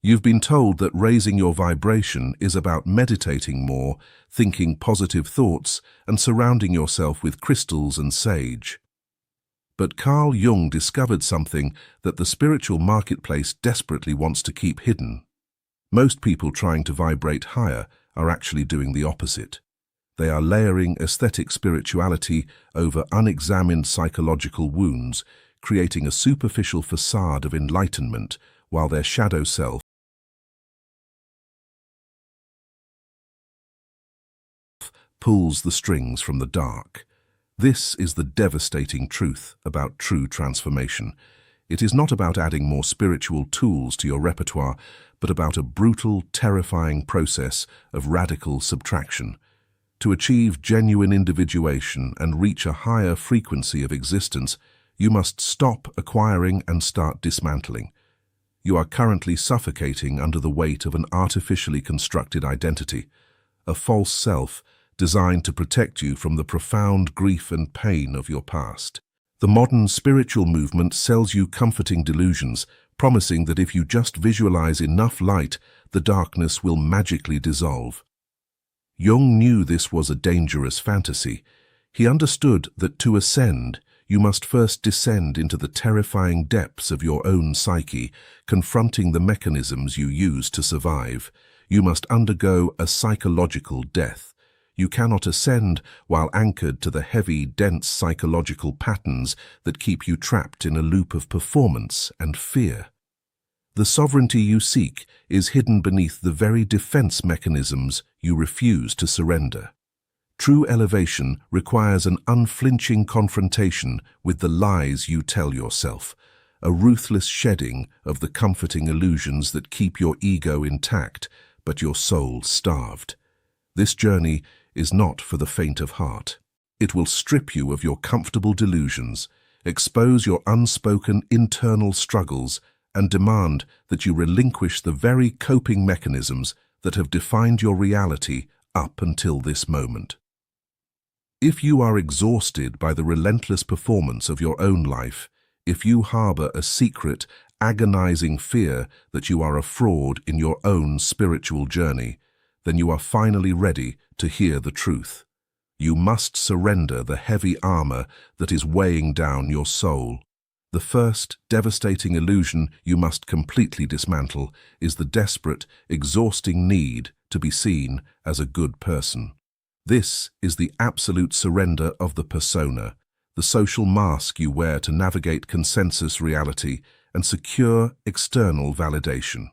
You've been told that raising your vibration is about meditating more, thinking positive thoughts, and surrounding yourself with crystals and sage. But Carl Jung discovered something that the spiritual marketplace desperately wants to keep hidden. Most people trying to vibrate higher are actually doing the opposite. They are layering aesthetic spirituality over unexamined psychological wounds, creating a superficial facade of enlightenment while their shadow self pulls the strings from the dark. This is the devastating truth about true transformation. It is not about adding more spiritual tools to your repertoire, but about a brutal, terrifying process of radical subtraction. To achieve genuine individuation and reach a higher frequency of existence, you must stop acquiring and start dismantling. You are currently suffocating under the weight of an artificially constructed identity, a false self designed to protect you from the profound grief and pain of your past. The modern spiritual movement sells you comforting delusions, promising that if you just visualize enough light, the darkness will magically dissolve. Jung knew this was a dangerous fantasy. He understood that to ascend, you must first descend into the terrifying depths of your own psyche, confronting the mechanisms you use to survive. You must undergo a psychological death. You cannot ascend while anchored to the heavy, dense psychological patterns that keep you trapped in a loop of performance and fear. The sovereignty you seek is hidden beneath the very defense mechanisms you refuse to surrender. True elevation requires an unflinching confrontation with the lies you tell yourself, a ruthless shedding of the comforting illusions that keep your ego intact but your soul starved. This journey is not for the faint of heart. It will strip you of your comfortable delusions, expose your unspoken internal struggles, and demand that you relinquish the very coping mechanisms that have defined your reality up until this moment. If you are exhausted by the relentless performance of your own life, if you harbor a secret, agonizing fear that you are a fraud in your own spiritual journey, then you are finally ready to hear the truth. You must surrender the heavy armor that is weighing down your soul. The first devastating illusion you must completely dismantle is the desperate, exhausting need to be seen as a good person. This is the absolute surrender of the persona, the social mask you wear to navigate consensus reality and secure external validation.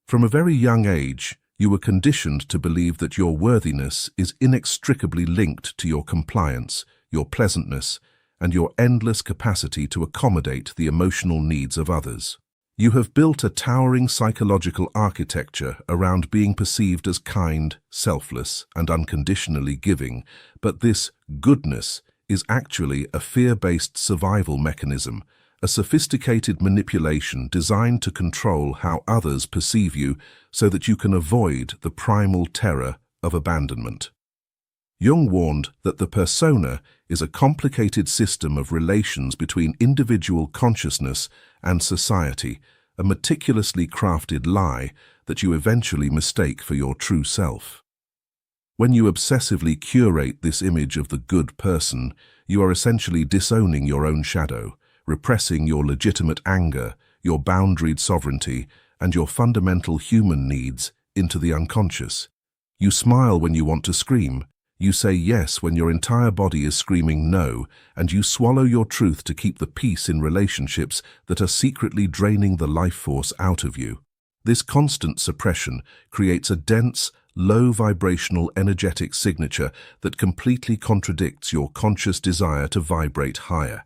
From a very young age, you were conditioned to believe that your worthiness is inextricably linked to your compliance, your pleasantness, and your endless capacity to accommodate the emotional needs of others. You have built a towering psychological architecture around being perceived as kind, selfless, and unconditionally giving, but this goodness is actually a fear-based survival mechanism, a sophisticated manipulation designed to control how others perceive you so that you can avoid the primal terror of abandonment. Jung warned that the persona is a complicated system of relations between individual consciousness and society, a meticulously crafted lie that you eventually mistake for your true self. When you obsessively curate this image of the good person, you are essentially disowning your own shadow, repressing your legitimate anger, your boundaried sovereignty, and your fundamental human needs into the unconscious. You smile when you want to scream, you say yes when your entire body is screaming no, and you swallow your truth to keep the peace in relationships that are secretly draining the life force out of you. This constant suppression creates a dense, low-vibrational energetic signature that completely contradicts your conscious desire to vibrate higher.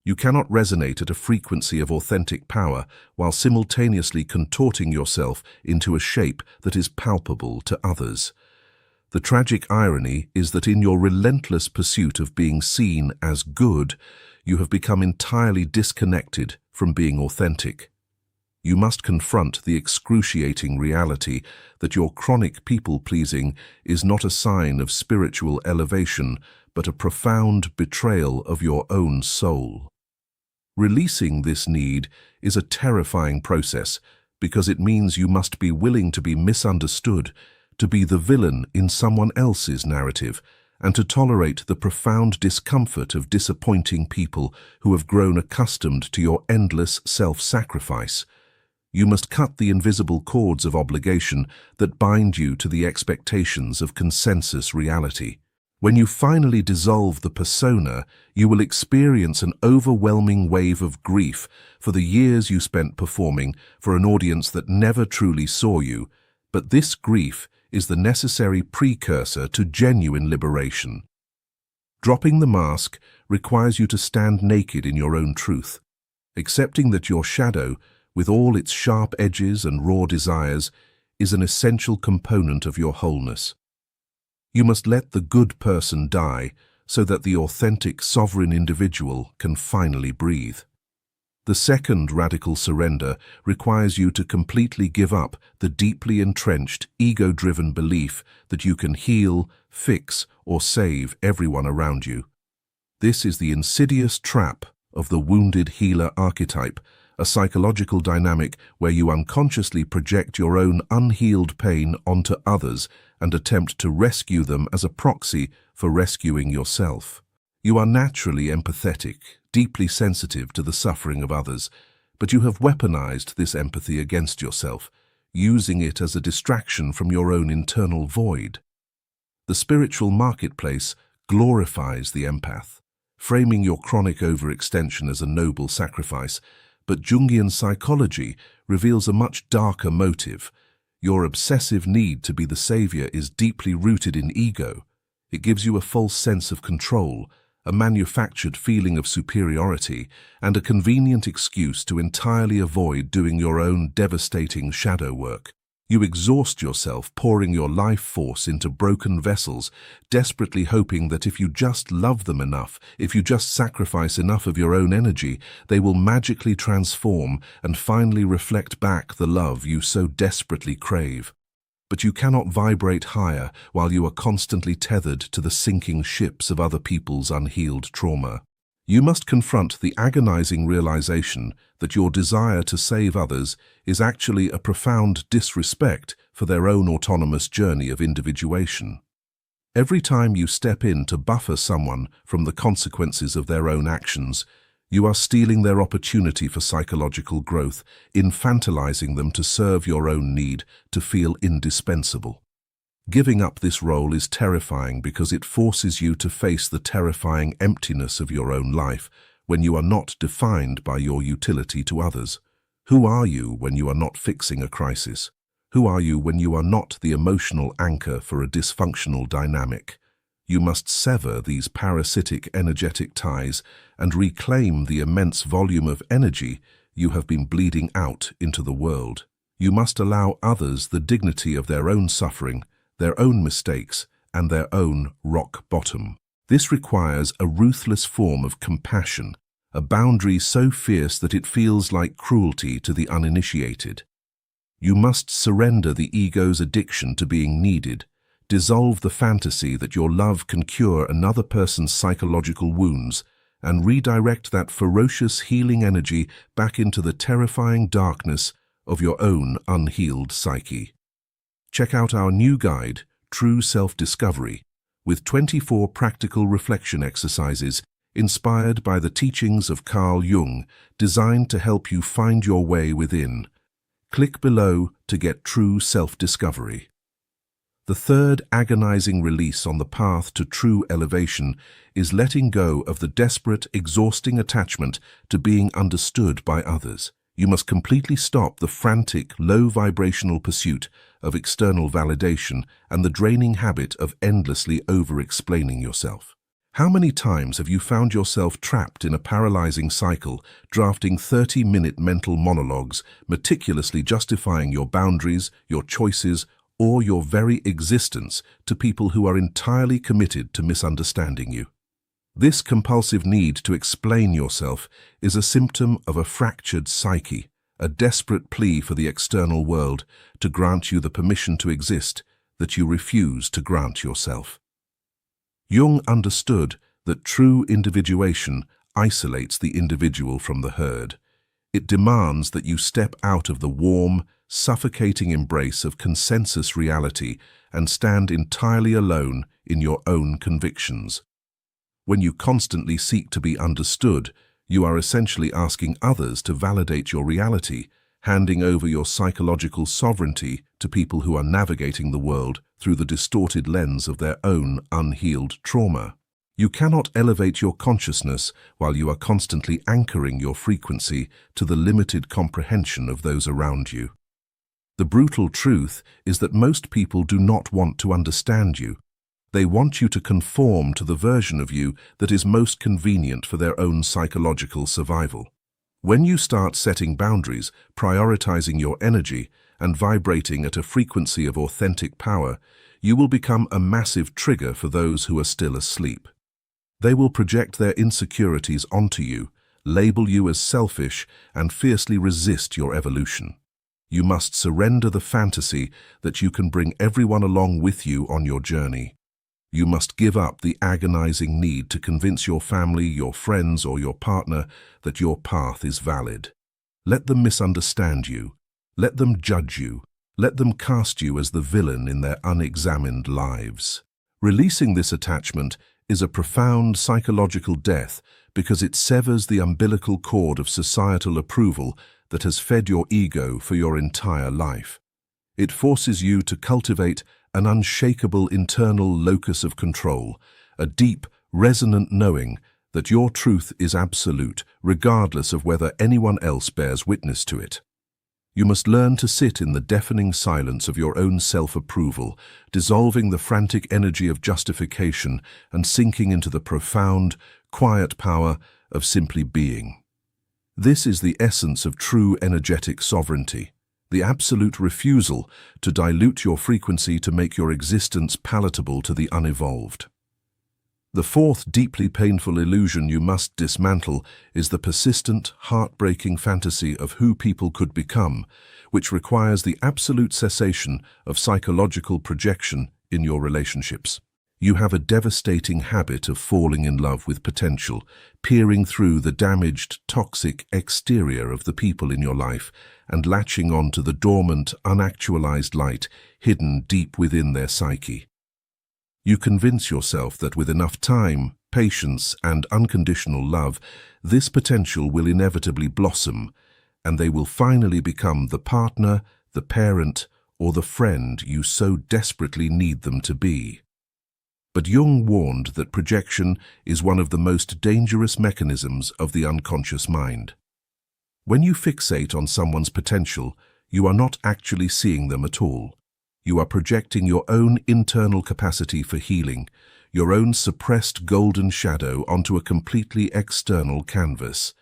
You cannot resonate at a frequency of authentic power while simultaneously contorting yourself into a shape that is palpable to others. The tragic irony is that in your relentless pursuit of being seen as good, you have become entirely disconnected from being authentic. You must confront the excruciating reality that your chronic people-pleasing is not a sign of spiritual elevation, but a profound betrayal of your own soul. Releasing this need is a terrifying process, because it means you must be willing to be misunderstood, to be the villain in someone else's narrative, and to tolerate the profound discomfort of disappointing people who have grown accustomed to your endless self-sacrifice. You must cut the invisible cords of obligation that bind you to the expectations of consensus reality. When you finally dissolve the persona, you will experience an overwhelming wave of grief for the years you spent performing for an audience that never truly saw you, but this grief is the necessary precursor to genuine liberation. Dropping the mask requires you to stand naked in your own truth, accepting that your shadow, with all its sharp edges and raw desires, is an essential component of your wholeness. You must let the good person die so that the authentic, sovereign individual can finally breathe. The second radical surrender requires you to completely give up the deeply entrenched, ego-driven belief that you can heal, fix, or save everyone around you. This is the insidious trap of the wounded healer archetype, a psychological dynamic where you unconsciously project your own unhealed pain onto others and attempt to rescue them as a proxy for rescuing yourself. You are naturally empathetic, deeply sensitive to the suffering of others, but you have weaponized this empathy against yourself, using it as a distraction from your own internal void. The spiritual marketplace glorifies the empath, framing your chronic overextension as a noble sacrifice, but Jungian psychology reveals a much darker motive. Your obsessive need to be the savior is deeply rooted in ego. It gives you a false sense of control, a manufactured feeling of superiority, and a convenient excuse to entirely avoid doing your own devastating shadow work. You exhaust yourself pouring your life force into broken vessels, desperately hoping that if you just love them enough, if you just sacrifice enough of your own energy, they will magically transform and finally reflect back the love you so desperately crave. But you cannot vibrate higher while you are constantly tethered to the sinking ships of other people's unhealed trauma. You must confront the agonizing realization that your desire to save others is actually a profound disrespect for their own autonomous journey of individuation. Every time you step in to buffer someone from the consequences of their own actions, you are stealing their opportunity for psychological growth, infantilizing them to serve your own need to feel indispensable. Giving up this role is terrifying because it forces you to face the terrifying emptiness of your own life when you are not defined by your utility to others. Who are you when you are not fixing a crisis? Who are you when you are not the emotional anchor for a dysfunctional dynamic? You must sever these parasitic energetic ties and reclaim the immense volume of energy you have been bleeding out into the world. You must allow others the dignity of their own suffering, their own mistakes, and their own rock bottom. This requires a ruthless form of compassion, a boundary so fierce that it feels like cruelty to the uninitiated. You must surrender the ego's addiction to being needed, dissolve the fantasy that your love can cure another person's psychological wounds, and redirect that ferocious healing energy back into the terrifying darkness of your own unhealed psyche. Check out our new guide, True Self-Discovery, with 24 practical reflection exercises inspired by the teachings of Carl Jung, designed to help you find your way within. Click below to get true self-discovery. The third agonizing release on the path to true elevation is letting go of the desperate, exhausting attachment to being understood by others. You must completely stop the frantic, low-vibrational pursuit of external validation and the draining habit of endlessly over-explaining yourself. How many times have you found yourself trapped in a paralyzing cycle, drafting 30-minute mental monologues, meticulously justifying your boundaries, your choices, or your very existence to people who are entirely committed to misunderstanding you? This compulsive need to explain yourself is a symptom of a fractured psyche, a desperate plea for the external world to grant you the permission to exist that you refuse to grant yourself. Jung understood that true individuation isolates the individual from the herd. It demands that you step out of the warm, suffocating embrace of consensus reality and stand entirely alone in your own convictions. When you constantly seek to be understood, you are essentially asking others to validate your reality, handing over your psychological sovereignty to people who are navigating the world through the distorted lens of their own unhealed trauma. You cannot elevate your consciousness while you are constantly anchoring your frequency to the limited comprehension of those around you. The brutal truth is that most people do not want to understand you. They want you to conform to the version of you that is most convenient for their own psychological survival. When you start setting boundaries, prioritizing your energy, and vibrating at a frequency of authentic power, you will become a massive trigger for those who are still asleep. They will project their insecurities onto you, label you as selfish, and fiercely resist your evolution. You must surrender the fantasy that you can bring everyone along with you on your journey. You must give up the agonizing need to convince your family, your friends, or your partner that your path is valid. Let them misunderstand you. Let them judge you. Let them cast you as the villain in their unexamined lives. Releasing this attachment is a profound psychological death because it severs the umbilical cord of societal approval that has fed your ego for your entire life. It forces you to cultivate an unshakable internal locus of control, a deep, resonant knowing that your truth is absolute, regardless of whether anyone else bears witness to it. You must learn to sit in the deafening silence of your own self-approval, dissolving the frantic energy of justification and sinking into the profound, quiet power of simply being. This is the essence of true energetic sovereignty, the absolute refusal to dilute your frequency to make your existence palatable to the unevolved. The fourth deeply painful illusion you must dismantle is the persistent, heartbreaking fantasy of who people could become, which requires the absolute cessation of psychological projection in your relationships. You have a devastating habit of falling in love with potential, peering through the damaged, toxic exterior of the people in your life and latching on to the dormant, unactualized light hidden deep within their psyche. You convince yourself that with enough time, patience, and unconditional love, this potential will inevitably blossom, and they will finally become the partner, the parent, or the friend you so desperately need them to be. But Jung warned that projection is one of the most dangerous mechanisms of the unconscious mind. When you fixate on someone's potential, you are not actually seeing them at all. You are projecting your own internal capacity for healing, your own suppressed golden shadow onto a completely external canvas.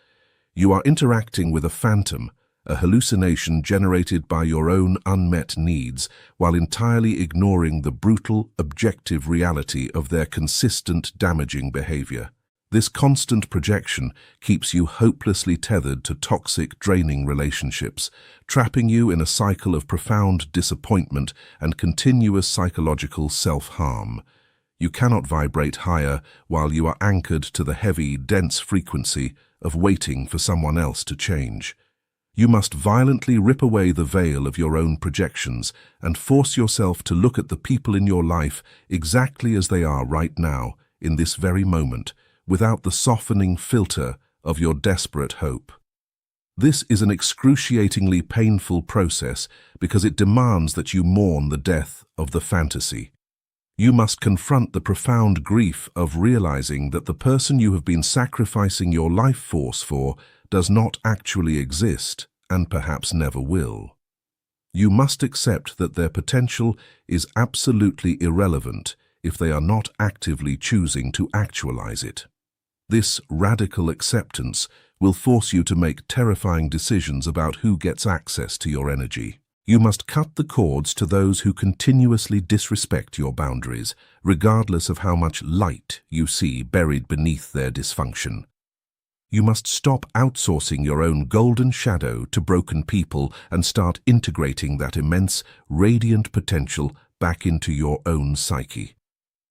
You are interacting with a phantom, a hallucination generated by your own unmet needs, while entirely ignoring the brutal, objective reality of their consistent, damaging behavior. This constant projection keeps you hopelessly tethered to toxic, draining relationships, trapping you in a cycle of profound disappointment and continuous psychological self-harm. You cannot vibrate higher while you are anchored to the heavy, dense frequency of waiting for someone else to change. You must violently rip away the veil of your own projections and force yourself to look at the people in your life exactly as they are right now, in this very moment, without the softening filter of your desperate hope. This is an excruciatingly painful process because it demands that you mourn the death of the fantasy. You must confront the profound grief of realizing that the person you have been sacrificing your life force for does not actually exist and perhaps never will. You must accept that their potential is absolutely irrelevant if they are not actively choosing to actualize it. This radical acceptance will force you to make terrifying decisions about who gets access to your energy. You must cut the cords to those who continuously disrespect your boundaries, regardless of how much light you see buried beneath their dysfunction. You must stop outsourcing your own golden shadow to broken people and start integrating that immense, radiant potential back into your own psyche.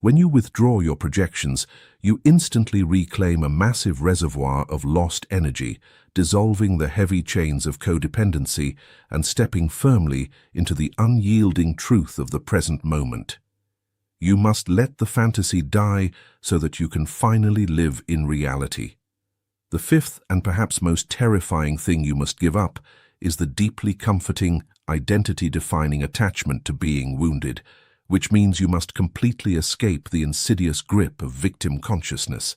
When you withdraw your projections, you instantly reclaim a massive reservoir of lost energy, dissolving the heavy chains of codependency and stepping firmly into the unyielding truth of the present moment. You must let the fantasy die so that you can finally live in reality. The fifth and perhaps most terrifying thing you must give up is the deeply comforting, identity-defining attachment to being wounded, which means you must completely escape the insidious grip of victim consciousness.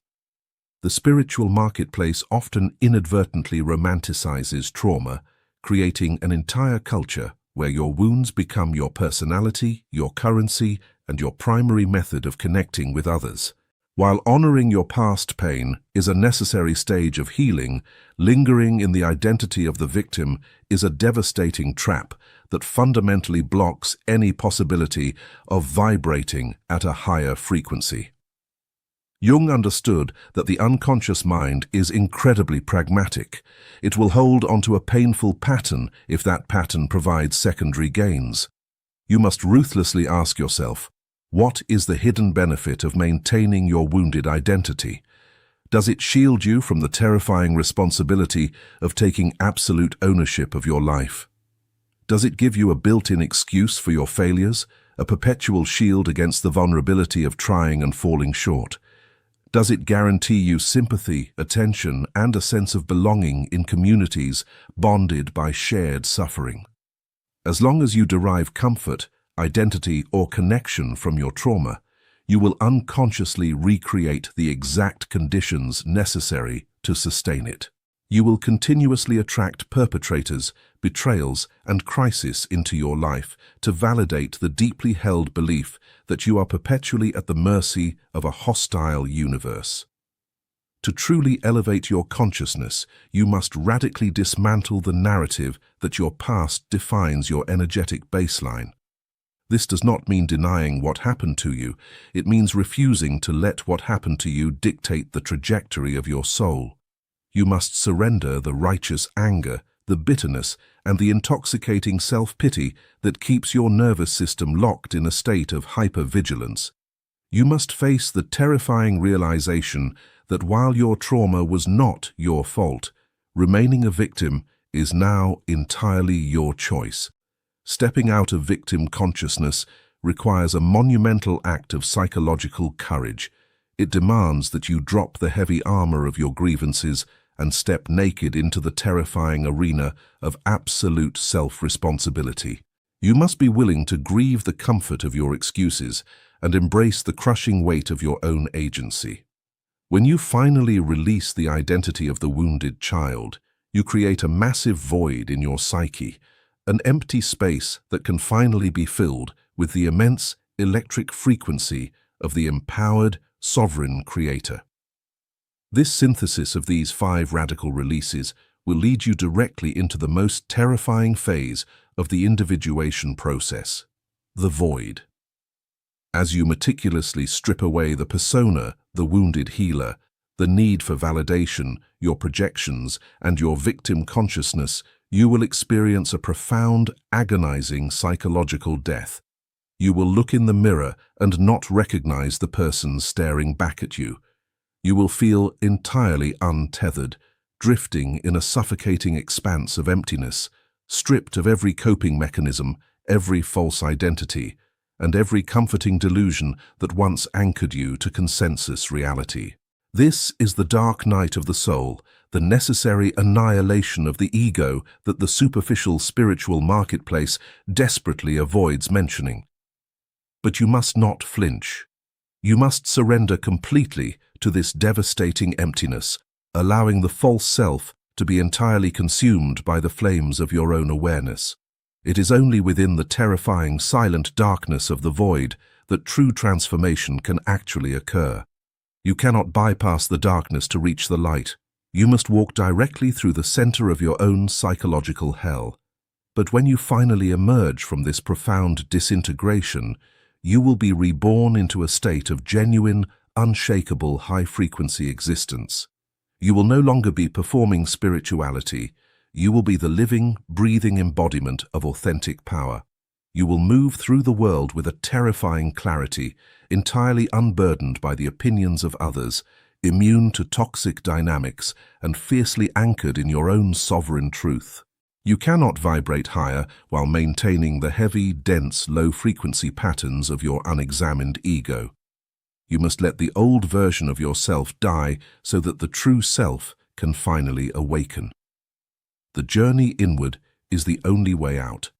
The spiritual marketplace often inadvertently romanticizes trauma, creating an entire culture where your wounds become your personality, your currency, and your primary method of connecting with others. While honoring your past pain is a necessary stage of healing, lingering in the identity of the victim is a devastating trap that fundamentally blocks any possibility of vibrating at a higher frequency. Jung understood that the unconscious mind is incredibly pragmatic. It will hold onto a painful pattern if that pattern provides secondary gains. You must ruthlessly ask yourself, what is the hidden benefit of maintaining your wounded identity? Does it shield you from the terrifying responsibility of taking absolute ownership of your life? Does it give you a built-in excuse for your failures, a perpetual shield against the vulnerability of trying and falling short? Does it guarantee you sympathy, attention, and a sense of belonging in communities bonded by shared suffering? As long as you derive comfort, identity, or connection from your trauma, you will unconsciously recreate the exact conditions necessary to sustain it. You will continuously attract perpetrators, betrayals, and crisis into your life to validate the deeply held belief that you are perpetually at the mercy of a hostile universe. To truly elevate your consciousness, you must radically dismantle the narrative that your past defines your energetic baseline. This does not mean denying what happened to you. It means refusing to let what happened to you dictate the trajectory of your soul. You must surrender the righteous anger, the bitterness, and the intoxicating self-pity that keeps your nervous system locked in a state of hypervigilance. You must face the terrifying realization that while your trauma was not your fault, remaining a victim is now entirely your choice. Stepping out of victim consciousness requires a monumental act of psychological courage. It demands that you drop the heavy armor of your grievances and step naked into the terrifying arena of absolute self-responsibility. You must be willing to grieve the comfort of your excuses and embrace the crushing weight of your own agency. When you finally release the identity of the wounded child, you create a massive void in your psyche, an empty space that can finally be filled with the immense electric frequency of the empowered, sovereign creator. This synthesis of these 5 radical releases will lead you directly into the most terrifying phase of the individuation process, the void. As you meticulously strip away the persona, the wounded healer, the need for validation, your projections, and your victim consciousness, you will experience a profound, agonizing psychological death. You will look in the mirror and not recognize the person staring back at you. You will feel entirely untethered, drifting in a suffocating expanse of emptiness, stripped of every coping mechanism, every false identity, and every comforting delusion that once anchored you to consensus reality. This is the dark night of the soul, the necessary annihilation of the ego that the superficial spiritual marketplace desperately avoids mentioning. But you must not flinch. You must surrender completely to this devastating emptiness, allowing the false self to be entirely consumed by the flames of your own awareness. It is only within the terrifying silent darkness of the void that true transformation can actually occur. You cannot bypass the darkness to reach the light. You must walk directly through the center of your own psychological hell. But when you finally emerge from this profound disintegration, you will be reborn into a state of genuine, unshakable high-frequency existence. You will no longer be performing spirituality. You will be the living, breathing embodiment of authentic power. You will move through the world with a terrifying clarity, entirely unburdened by the opinions of others, immune to toxic dynamics, and fiercely anchored in your own sovereign truth. You cannot vibrate higher while maintaining the heavy, dense, low-frequency patterns of your unexamined ego. You must let the old version of yourself die so that the true self can finally awaken. The journey inward is the only way out.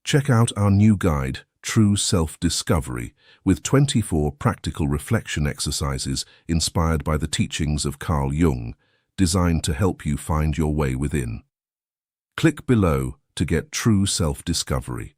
Check out our new guide, True Self-Discovery, with 24 practical reflection exercises inspired by the teachings of Carl Jung, designed to help you find your way within. Click below to get True Self-Discovery.